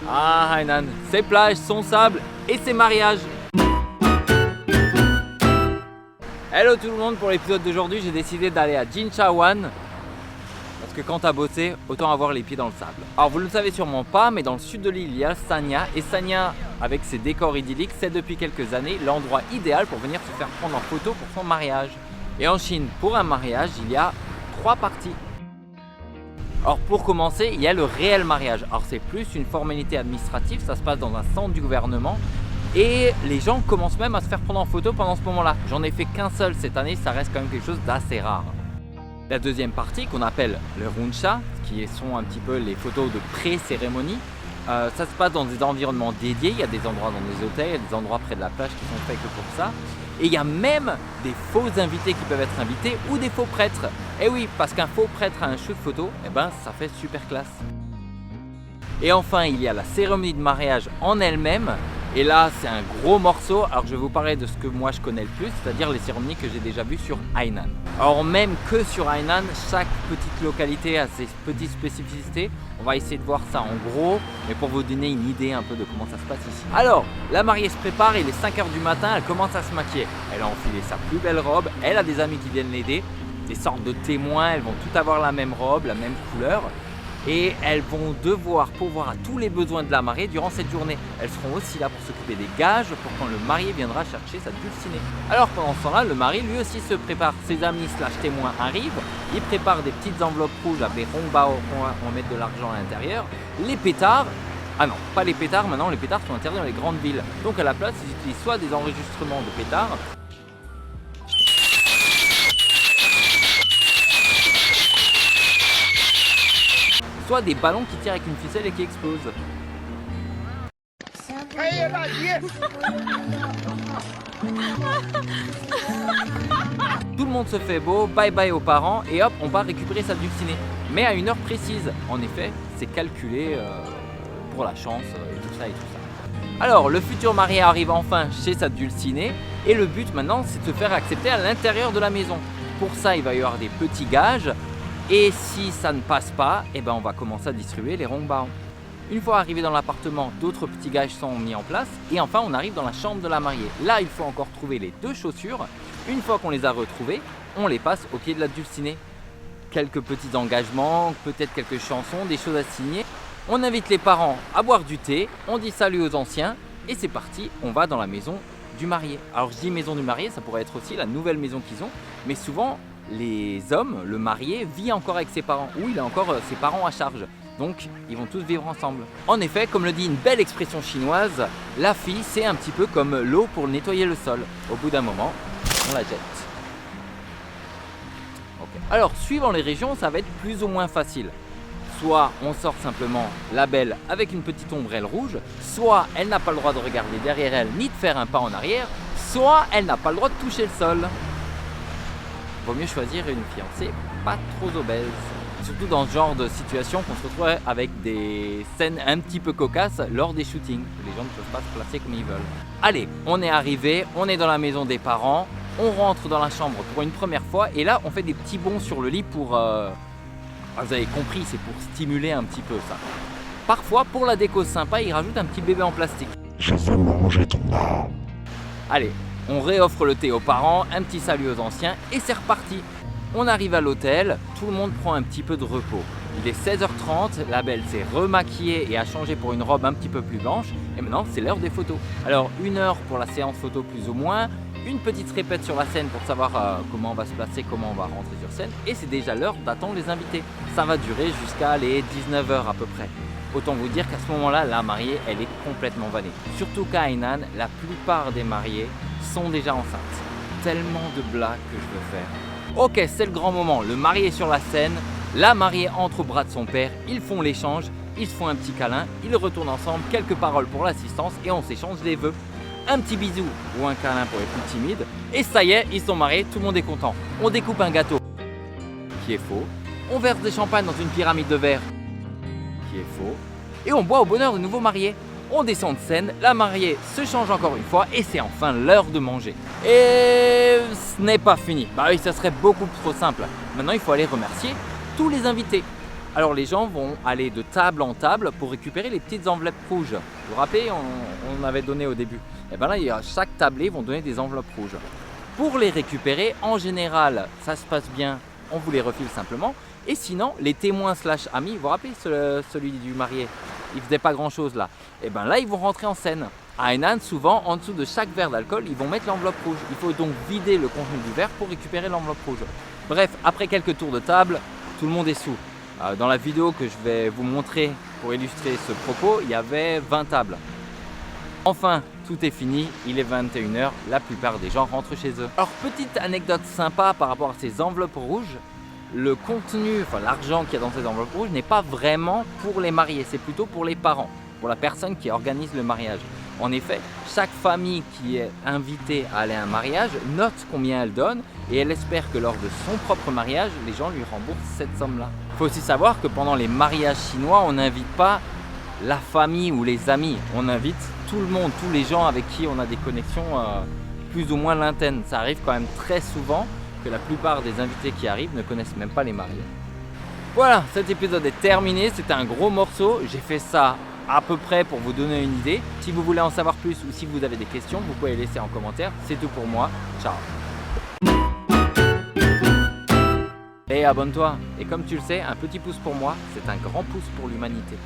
Ah Hainan, ses plages, son sable et ses mariages. Hello tout le monde, pour l'épisode d'aujourd'hui j'ai décidé d'aller à Jinchawan. Parce que quand t'as bossé, autant avoir les pieds dans le sable. Alors vous ne le savez sûrement pas, mais dans le sud de l'île il y a Sanya. Et Sanya, avec ses décors idylliques, c'est depuis quelques années l'endroit idéal pour venir se faire prendre en photo pour son mariage. Et en Chine, pour un mariage, il y a 3 parties. Alors pour commencer, il y a le réel mariage. Alors c'est plus une formalité administrative, ça se passe dans un centre du gouvernement. Et les gens commencent même à se faire prendre en photo pendant ce moment-là. J'en ai fait qu'un seul cette année, ça reste quand même quelque chose d'assez rare. La deuxième partie qu'on appelle le Runcha, qui sont un petit peu les photos de pré-cérémonie, ça se passe dans des environnements dédiés. Il y a des endroits dans des hôtels, il y a des endroits près de la plage qui sont faits que pour ça. Et il y a même des faux invités qui peuvent être invités ou des faux prêtres. Et oui, parce qu'un faux prêtre a un shoot photo, eh ben, ça fait super classe. Et enfin, il y a la cérémonie de mariage en elle-même. Et là, c'est un gros morceau. Alors, je vais vous parler de ce que moi je connais le plus, c'est-à-dire les cérémonies que j'ai déjà vues sur Hainan. Alors, même que sur Hainan, chaque petite localité a ses petites spécificités. On va essayer de voir ça en gros, mais pour vous donner une idée un peu de comment ça se passe ici. Alors, la mariée se prépare, il est 5 h du matin, elle commence à se maquiller. Elle a enfilé sa plus belle robe, elle a des amis qui viennent l'aider, des sortes de témoins, elles vont toutes avoir la même robe, la même couleur. Et elles vont devoir pourvoir à tous les besoins de la mariée durant cette journée. Elles seront aussi là pour s'occuper des gages pour quand le marié viendra chercher sa dulcinée. Alors pendant ce temps-là, le mari lui aussi se prépare. Ses amis / témoins arrivent. Il prépare des petites enveloppes rouges avec des rongbao pour mettre de l'argent à l'intérieur. Les pétards. Ah non, pas les pétards, maintenant les pétards sont interdits dans les grandes villes. Donc à la place, ils utilisent soit des enregistrements de pétards, soit des ballons qui tirent avec une ficelle et qui explosent. Tout le monde se fait beau, bye bye aux parents et hop, on va récupérer sa dulcinée. Mais à une heure précise. En effet, c'est calculé pour la chance et tout ça et tout ça. Alors, le futur marié arrive enfin chez sa dulcinée et le but maintenant, c'est de se faire accepter à l'intérieur de la maison. Pour ça, il va y avoir des petits gages. Et si ça ne passe pas, eh ben on va commencer à distribuer les rongbao. Une fois arrivé dans l'appartement, d'autres petits gages sont mis en place. Et enfin, on arrive dans la chambre de la mariée. Là, il faut encore trouver les 2 chaussures. Une fois qu'on les a retrouvées, on les passe au pied de la dulcinée. Quelques petits engagements, peut-être quelques chansons, des choses à signer. On invite les parents à boire du thé, on dit salut aux anciens. Et c'est parti, on va dans la maison du marié. Alors je dis maison du marié, ça pourrait être aussi la nouvelle maison qu'ils ont. Mais souvent, les hommes, le marié vit encore avec ses parents ou il a encore ses parents à charge. Donc ils vont tous vivre ensemble. En effet, comme le dit une belle expression chinoise, la fille c'est un petit peu comme l'eau pour nettoyer le sol. Au bout d'un moment, on la jette. Okay. Alors suivant les régions, ça va être plus ou moins facile. Soit on sort simplement la belle avec une petite ombrelle rouge, soit elle n'a pas le droit de regarder derrière elle ni de faire un pas en arrière, soit elle n'a pas le droit de toucher le sol. Vaut mieux choisir une fiancée pas trop obèse. Surtout dans ce genre de situation qu'on se retrouve avec des scènes un petit peu cocasses lors des shootings. Les gens ne peuvent pas se placer comme ils veulent. Allez, on est arrivé, on est dans la maison des parents, on rentre dans la chambre pour une première fois et là on fait des petits bonds sur le lit pour... vous avez compris, c'est pour stimuler un petit peu ça. Parfois, pour la déco sympa, ils rajoutent un petit bébé en plastique. Je veux manger ton âme. Allez, on réoffre le thé aux parents, un petit salut aux anciens et c'est reparti. On arrive à l'hôtel, tout le monde prend un petit peu de repos. Il est 16h30, la belle s'est remaquillée et a changé pour une robe un petit peu plus blanche. Et maintenant, c'est l'heure des photos. Alors, 1 heure pour la séance photo plus ou moins, une petite répète sur la scène pour savoir comment on va se placer, comment on va rentrer sur scène. Et c'est déjà l'heure d'attendre les invités. Ça va durer jusqu'à les 19h à peu près. Autant vous dire qu'à ce moment-là, la mariée, elle est complètement vannée. Surtout qu'à Hainan, la plupart des mariés sont déjà enceintes. Tellement de blagues que je veux faire. Ok, c'est le grand moment, le marié est sur la scène, la mariée entre au bras de son père, ils font l'échange, ils se font un petit câlin, ils retournent ensemble, quelques paroles pour l'assistance et on s'échange des vœux. Un petit bisou ou un câlin pour les plus timides et ça y est, ils sont mariés, tout le monde est content. On découpe un gâteau qui est faux, on verse des champagnes dans une pyramide de verre qui est faux et on boit au bonheur de nouveaux mariés. On descend de scène, la mariée se change encore une fois et c'est enfin l'heure de manger. Et ce n'est pas fini. Bah oui, ça serait beaucoup trop simple. Maintenant, il faut aller remercier tous les invités. Alors les gens vont aller de table en table pour récupérer les petites enveloppes rouges. Vous vous rappelez, on avait donné au début. Et bien là, chaque tablé vont donner des enveloppes rouges. Pour les récupérer, en général, ça se passe bien, on vous les refile simplement. Et sinon, les témoins / amis, vous vous rappelez celui du marié, il faisait pas grand chose là. Et bien là, ils vont rentrer en scène. À Hainan, souvent, en dessous de chaque verre d'alcool, ils vont mettre l'enveloppe rouge. Il faut donc vider le contenu du verre pour récupérer l'enveloppe rouge. Bref, après quelques tours de table, tout le monde est sous. Dans la vidéo que je vais vous montrer pour illustrer ce propos, il y avait 20 tables. Enfin, tout est fini, il est 21h, la plupart des gens rentrent chez eux. Alors, petite anecdote sympa par rapport à ces enveloppes rouges, le contenu, enfin l'argent qu'il y a dans ces enveloppes rouges n'est pas vraiment pour les mariés, c'est plutôt pour les parents, pour la personne qui organise le mariage. En effet, chaque famille qui est invitée à aller à un mariage note combien elle donne et elle espère que lors de son propre mariage, les gens lui remboursent cette somme-là. Il faut aussi savoir que pendant les mariages chinois, on n'invite pas la famille ou les amis, on invite tout le monde, tous les gens avec qui on a des connexions plus ou moins lointaines. Ça arrive quand même très souvent que la plupart des invités qui arrivent ne connaissent même pas les mariés. Voilà, cet épisode est terminé, c'était un gros morceau, j'ai fait ça à peu près pour vous donner une idée. Si vous voulez en savoir plus ou si vous avez des questions, vous pouvez les laisser en commentaire. C'est tout pour moi, ciao. Et abonne-toi. Et comme tu le sais, un petit pouce pour moi, c'est un grand pouce pour l'humanité.